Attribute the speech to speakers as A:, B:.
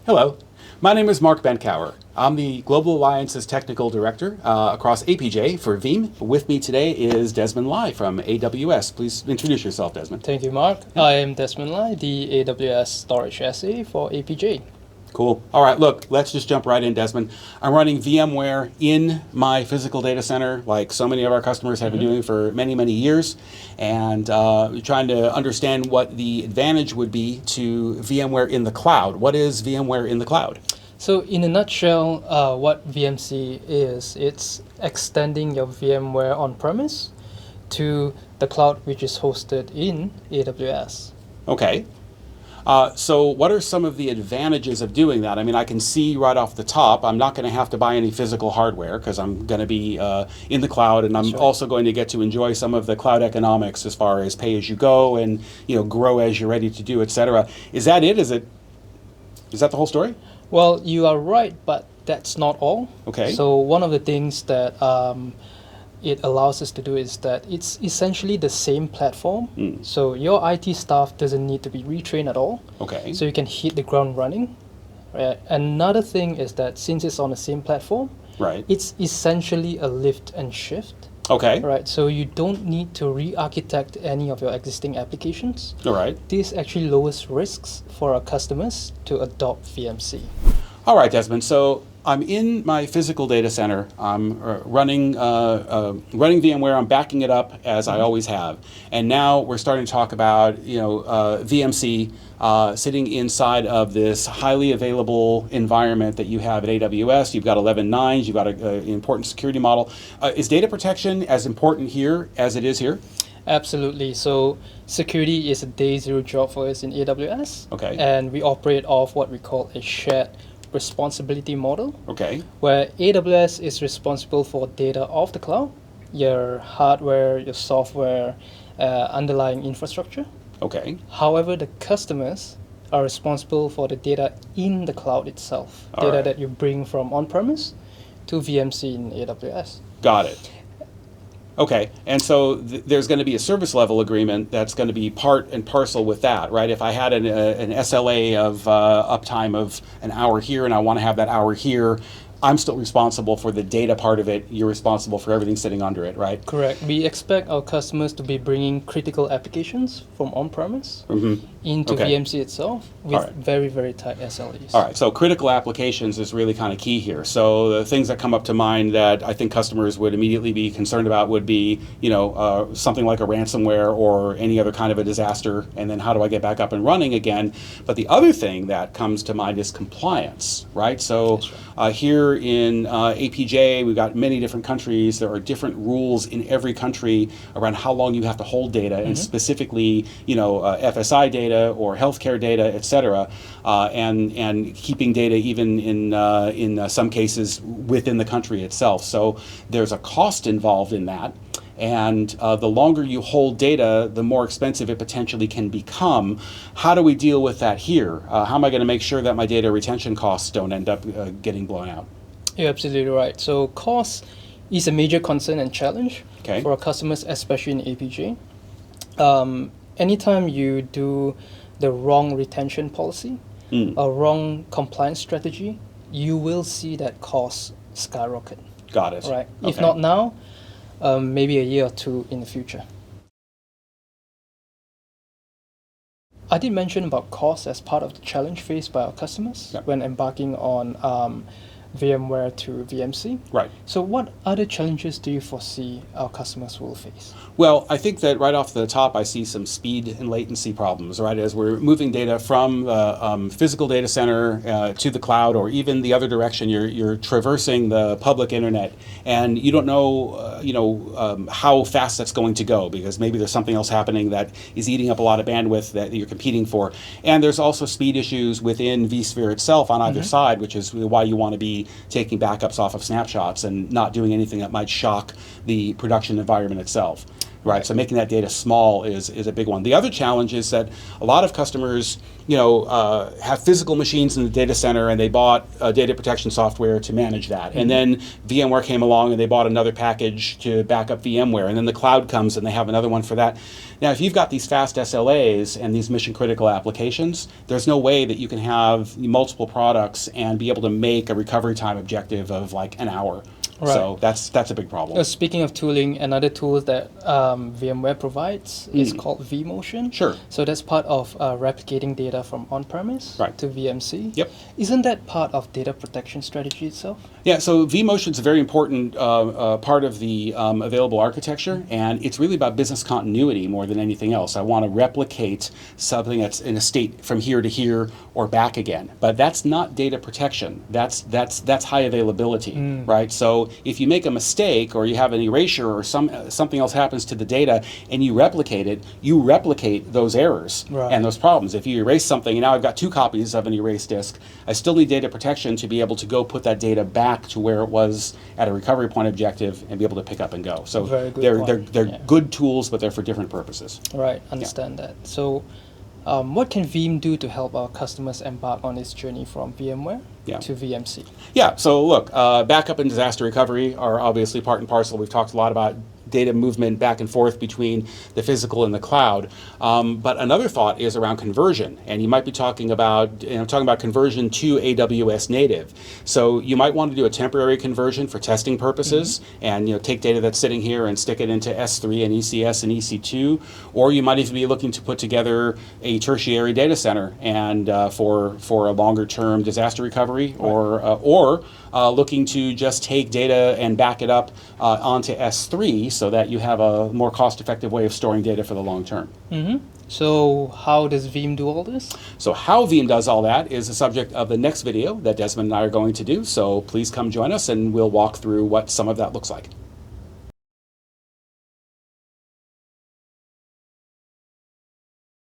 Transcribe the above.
A: Hello, my name is Mark Benkower. I'm the Global Alliances Technical Director across APJ for Veeam. With me today is Desmond Lai from AWS. Please introduce yourself, Desmond.
B: Thank you, Mark. I am Desmond Lai, the AWS Storage SA for APJ.
A: Cool. All right, look, let's just jump right in, Desmond. I'm running VMware in my physical data center, like so many of our customers have been doing for many, many years, and trying to understand what the advantage would be to VMware in the cloud. What is VMware in the cloud?
B: So in a nutshell, what VMC is, it's extending your VMware on-premise to the cloud, which is hosted in AWS.
A: Okay. So what are some of the advantages of doing that? I mean, I can see right off the top, I'm not going to have to buy any physical hardware because I'm going to be in the cloud, and I'm also going to get to enjoy some of the cloud economics as far as pay as you go and grow as you're ready to do, etc. Is that it? Is that the whole story?
B: Well, you are right, but that's not all.
A: Okay.
B: So one of the things that it allows us to do is that it's essentially the same platform. So your IT staff doesn't need to be retrained at all.
A: Okay.
B: So you can hit the ground running. Right? Another thing is that since it's on the same platform,
A: right,
B: it's essentially a lift and shift.
A: Okay.
B: Right. So you don't need to re-architect any of your existing applications.
A: All right.
B: This actually lowers risks for our customers to adopt VMC.
A: All right, Desmond. So I'm in my physical data center. I'm running VMware. I'm backing it up as I always have. And now we're starting to talk about VMC sitting inside of this highly available environment that you have at AWS. You've got 11 nines. You've got an important security model. Is data protection as important here as it is here?
B: Absolutely. So security is a day zero job for us in AWS.
A: Okay.
B: And we operate off what we call a shared responsibility model.
A: Okay.
B: Where AWS is responsible for data off the cloud, your hardware, your software, underlying infrastructure.
A: Okay.
B: However, the customers are responsible for the data in the cloud itself, data that you bring from on-premise to VMC in AWS.
A: Got it. Okay, and so there's going to be a service level agreement that's going to be part and parcel with that, right? If I had an SLA of uptime of an hour here and I want to have that hour here, I'm still responsible for the data part of it. You're responsible for everything sitting under it, right?
B: Correct. We expect our customers to be bringing critical applications from on-premise into VMC itself with very, very tight SLAs.
A: All right, so critical applications is really kind of key here. So the things that come up to mind that I think customers would immediately be concerned about would be, something like a ransomware or any other kind of a disaster, and then how do I get back up and running again? But the other thing that comes to mind is compliance, right? So here in APJ, we've got many different countries. There are different rules in every country around how long you have to hold data, and specifically, FSI data or healthcare data, et cetera, and keeping data even in some cases within the country itself. So there's a cost involved in that. And the longer you hold data, the more expensive it potentially can become. How do we deal with that here? How am I going to make sure that my data retention costs don't end up getting blown out?
B: You're absolutely right. So cost is a major concern and challenge for our customers, especially in APJ. Anytime you do the wrong retention policy, a wrong compliance strategy, you will see that cost skyrocket.
A: Got it.
B: Right. If not now, maybe a year or two in the future. I did mention about cost as part of the challenge faced by our customers when embarking on VMware to VMC.
A: Right.
B: So what other challenges do you foresee our customers will face?
A: Well, I think that right off the top, I see some speed and latency problems, right? As we're moving data from the physical data center to the cloud, or even the other direction, you're traversing the public internet, and you don't know, how fast that's going to go, because maybe there's something else happening that is eating up a lot of bandwidth that you're competing for. And there's also speed issues within vSphere itself on either side, which is why you want to be taking backups off of snapshots and not doing anything that might shock the production environment itself. right? So making that data small is a big one. The other challenge is that a lot of customers, have physical machines in the data center, and they bought data protection software to manage that. And then VMware came along, and they bought another package to back up VMware. And then the cloud comes, and they have another one for that. Now, if you've got these fast SLAs and these mission-critical applications, there's no way that you can have multiple products and be able to make a recovery time objective of like an hour. Right. So that's a big problem.
B: Speaking of tooling, another tool that VMware provides is called vMotion.
A: Sure.
B: So that's part of replicating data from on-premise to VMC.
A: Yep.
B: Isn't that part of data protection strategy itself?
A: Yeah, so vMotion is a very important part of the available architecture, and it's really about business continuity more than anything else. I want to replicate something that's in a state from here to here or back again, but that's not data protection. That's high availability, right? So if you make a mistake or you have an erasure or something else happens to the data and you replicate it, you replicate those errors and those problems. If you erase something and now I've got 2 copies of an erased disk, I still need data protection to be able to go put that data back to where it was at a recovery point objective and be able to pick up and go. So they're good tools, but they're for different purposes.
B: Right, understand that. So what can Veeam do to help our customers embark on this journey from VMware to VMC? Yeah,
A: so look, backup and disaster recovery are obviously part and parcel. We've talked a lot about data movement back and forth between the physical and the cloud. But another thought is around conversion, and you might be talking about conversion to AWS native. So you might want to do a temporary conversion for testing purposes, and take data that's sitting here and stick it into S3 and ECS and EC2, or you might even be looking to put together a tertiary data center and for a longer term disaster recovery, or looking to just take data and back it up onto S3 so that you have a more cost-effective way of storing data for the long term.
B: So how does Veeam do all this?
A: So how Veeam does all that is the subject of the next video that Desmond and I are going to do. So please come join us and we'll walk through what some of that looks like.